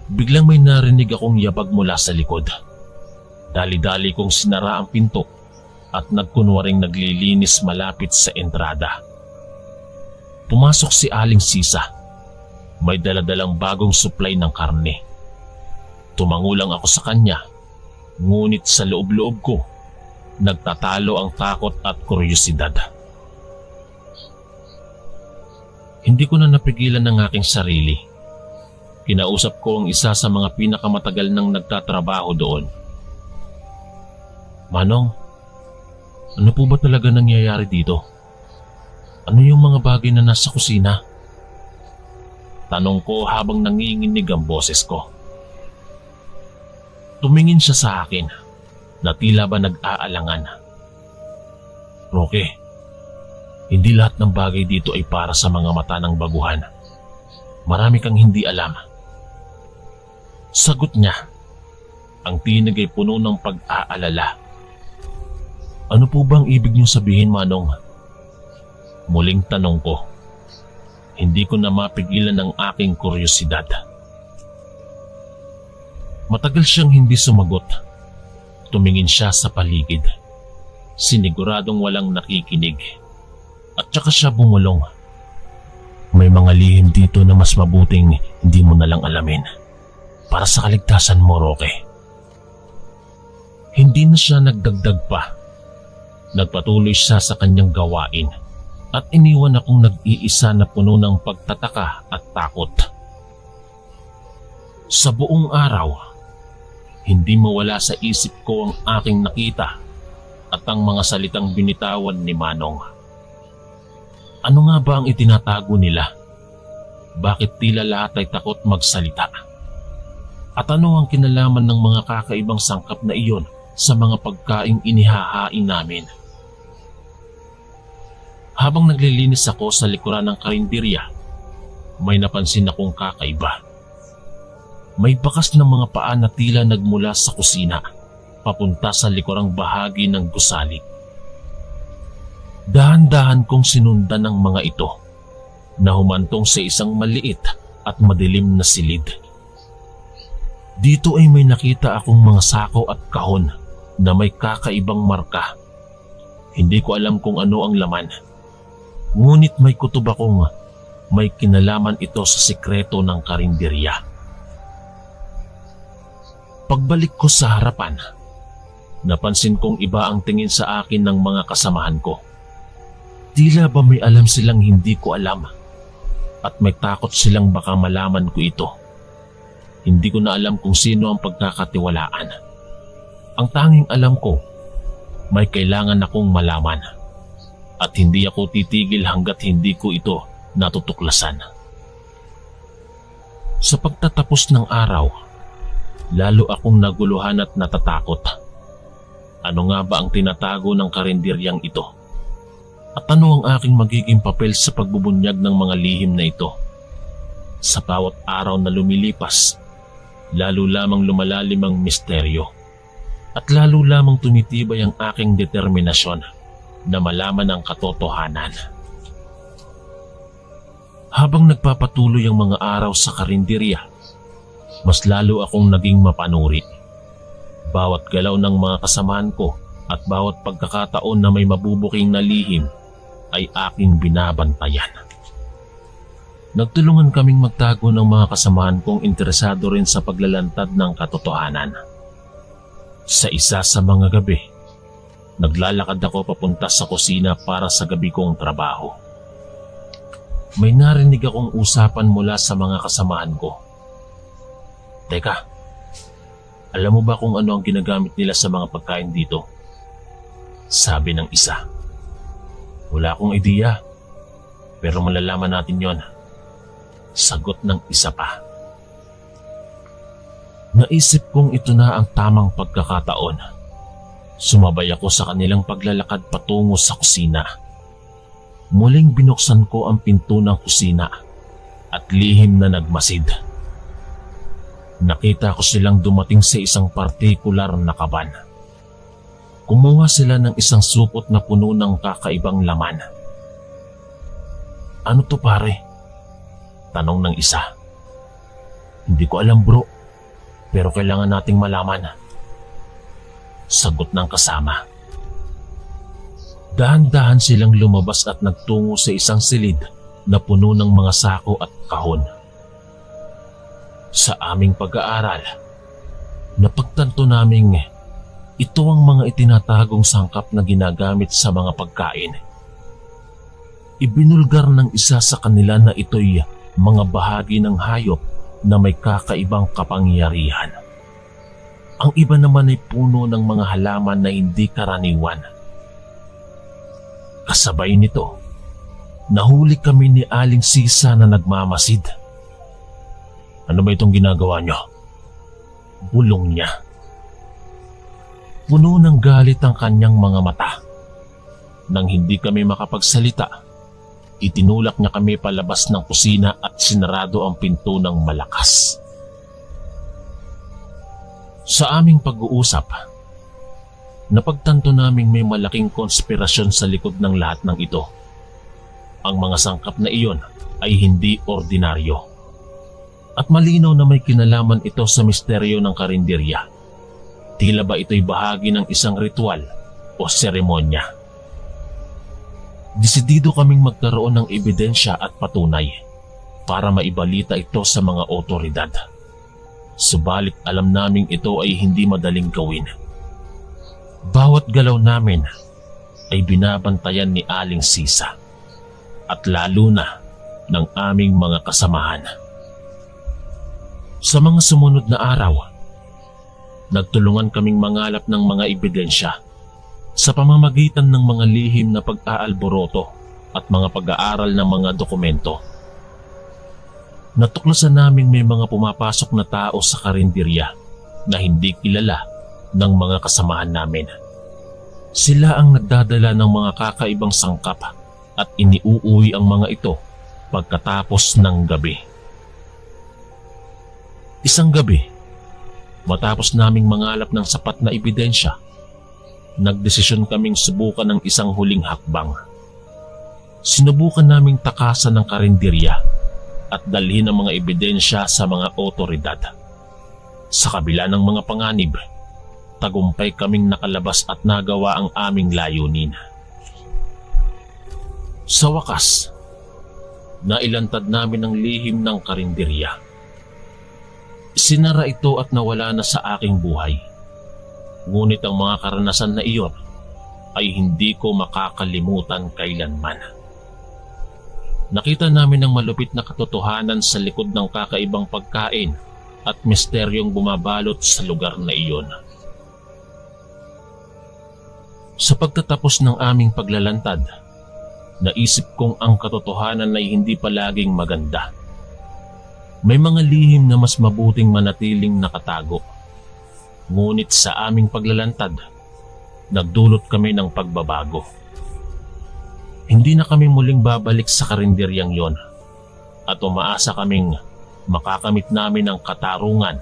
[SPEAKER 1] Biglang may narinig akong yabag mula sa likod. Dali-dali kong sinara ang pinto at nagkunwaring naglilinis malapit sa entrada. Pumasok si Aling Sisa. May daladalang bagong supply ng karne. Tumangulang ako sa kanya, ngunit sa loob-loob ko, nagtatalo ang takot at kuryosidad. Hindi ko na napigilan ang aking sarili. Kinausap ko ang isa sa mga pinakamatagal nang nagtatrabaho doon. Manong, ano po ba talaga nangyayari dito? Ano yung mga bagay na nasa kusina? Tanong ko habang nanginginig ang boses ko. Tumingin siya sa akin na tila ba nag-aalangan. Roque, hindi lahat ng bagay dito ay para sa mga mata ng baguhan. Marami kang hindi alam. Sagot niya. Ang tinig ay puno ng pag-aalala. Ano po bang ibig niyong sabihin, Manong? Muling tanong ko. Hindi ko na mapigilan ang aking kuryosidad. Matagal siyang hindi sumagot. Tumingin siya sa paligid. Siniguradong walang nakikinig. At saka siya bumulong. May mga lihim dito na mas mabuting hindi mo na lang alamin. Para sa kaligtasan mo, Roque. Hindi na siya nagdagdag pa. Nagpatuloy siya sa kanyang gawain at iniwan akong nag-iisa na puno ng pagtataka at takot. Sa buong araw, hindi mawala sa isip ko ang aking nakita at ang mga salitang binitawan ni Manong. Ano nga ba ang itinatago nila? Bakit tila lahat ay takot magsalita? At ano ang kinalaman ng mga kakaibang sangkap na iyon sa mga pagkaing inihahain namin? Habang naglilinis ako sa likuran ng karinderya, may napansin akong kakaiba. May bakas ng mga paa na tila nagmula sa kusina, papunta sa likurang bahagi ng gusali. Dahan-dahan kong sinundan ng mga ito, na humantong sa isang maliit at madilim na silid. Dito ay may nakita akong mga sako at kahon na may kakaibang marka. Hindi ko alam kung ano ang laman. Ngunit may kutob akong may kinalaman ito sa sikreto ng karinderya. Pagbalik ko sa harapan, napansin kong iba ang tingin sa akin ng mga kasamahan ko. Tila ba may alam silang hindi ko alam at may takot silang baka malaman ko ito. Hindi ko na alam kung sino ang pagkakatiwalaan. Ang tanging alam ko, may kailangan akong malaman. At hindi ako titigil hanggat hindi ko ito natutuklasan. Sa pagtatapos ng araw, lalo akong naguluhan at natatakot. Ano nga ba ang tinatago ng karinderyang ito? At ano ang aking magiging papel sa pagbubunyag ng mga lihim na ito? Sa bawat araw na lumilipas, lalo lamang lumalalim ang misteryo. At lalo lamang tumitibay ang aking determinasyon na malaman ang katotohanan. Habang nagpapatuloy ang mga araw sa karinderya, mas lalo akong naging mapanuri. Bawat galaw ng mga kasamahan ko at bawat pagkakataon na may mabubuking na lihim ay aking binabantayan. Nagtulungan kaming magtago ng mga kasamahan kong interesado rin sa paglalantad ng katotohanan.
[SPEAKER 2] Sa isa sa mga gabi, naglalakad ako papunta sa kusina para sa gabi kong trabaho. May narinig akong usapan mula sa mga kasamahan ko. Teka, alam mo ba kung ano ang ginagamit nila sa mga pagkain dito? Sabi ng isa. Wala akong ideya, pero malalaman natin yon. Sagot ng isa pa. Naisip kong ito na ang tamang pagkakataon. Sumabay ako sa kanilang paglalakad patungo sa kusina. Muling binuksan ko ang pinto ng kusina at lihim na nagmasid. Nakita ko silang dumating sa isang partikular na kaban. Kumuha sila ng isang supot na puno ng kakaibang laman. Ano to pare? Tanong ng isa. Hindi ko alam bro, pero kailangan nating malaman. Sagot ng kasama. Dahan-dahan silang lumabas at nagtungo sa isang silid na puno ng mga sako at kahon. Sa aming pag-aaral, napagtanto naming ito ang mga itinatagong sangkap na ginagamit sa mga pagkain. Ibinulgar ng isa sa kanila na ito'y mga bahagi ng hayop na may kakaibang kapangyarihan. Ang iba naman ay puno ng mga halaman na hindi karaniwan. Kasabay nito, nahuli kami ni Aling Sisa na nagmamasid. Ano ba itong ginagawa niyo? Bulong niya. Puno ng galit ang kanyang mga mata. Nang hindi kami makapagsalita, itinulak niya kami palabas ng kusina at sinarado ang pinto ng malakas. Sa aming pag-uusap, napagtanto naming may malaking konspirasyon sa likod ng lahat ng ito. Ang mga sangkap na iyon ay hindi ordinaryo. At malinaw na may kinalaman ito sa misteryo ng karinderya. Tila ba ito'y bahagi ng isang ritual o seremonya. Desidido kaming magkaroon ng ebidensya at patunay para maibalita ito sa mga otoridad. Subalit alam naming ito ay hindi madaling gawin. Bawat galaw namin ay binabantayan ni Aling Sisa at lalo na ng aming mga kasamahan. Sa mga sumunod na araw, nagtulungan kaming mangalap ng mga ebidensya sa pamamagitan ng mga lihim na pag-aalboroto at mga pag-aaral ng mga dokumento. Natuklasan naming may mga pumapasok na tao sa karinderya na hindi kilala ng mga kasamahan namin. Sila ang nagdadala ng mga kakaibang sangkap at iniuuwi ang mga ito pagkatapos ng gabi. Isang gabi, matapos naming mangalap ng sapat na ebidensya, nagdesisyon kaming subukan ng isang huling hakbang. Sinubukan naming takasan ng karinderya at dalhin ang mga ebidensya sa mga otoridad. Sa kabila ng mga panganib, tagumpay kaming nakalabas at nagawa ang aming layunin. Sa wakas, nailantad namin ang lihim ng karinderya. Sinara ito at nawala na sa aking buhay. Ngunit ang mga karanasan na iyon ay hindi ko makakalimutan kailanman. Nakita namin ang malupit na katotohanan sa likod ng kakaibang pagkain at misteryong bumabalot sa lugar na iyon. Sa pagtatapos ng aming paglalantad, naisip kong ang katotohanan ay hindi palaging maganda. May mga lihim na mas mabuting manatiling nakatago. Ngunit sa aming paglalantad, nagdulot kami ng pagbabago. Hindi na kami muling babalik sa karinderyang yon at umaasa kaming makakamit namin ang katarungan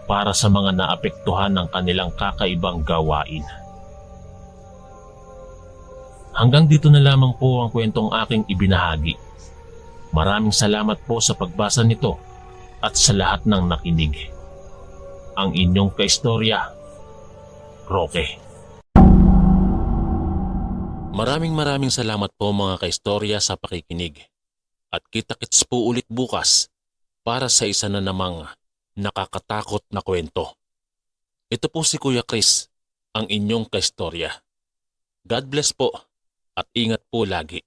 [SPEAKER 2] para sa mga naapektuhan ng kanilang kakaibang gawain. Hanggang dito na lamang po ang kwentong aking ibinahagi. Maraming salamat po sa pagbasa nito at sa lahat ng nakinig. Ang inyong kaistorya, Roque.
[SPEAKER 1] Maraming salamat po mga kaistorya sa pakikinig. At kita-kits po ulit bukas para sa isa na namang nakakatakot na kwento. Ito po si Kuya Chris, ang inyong kaistorya. God bless po at ingat po lagi.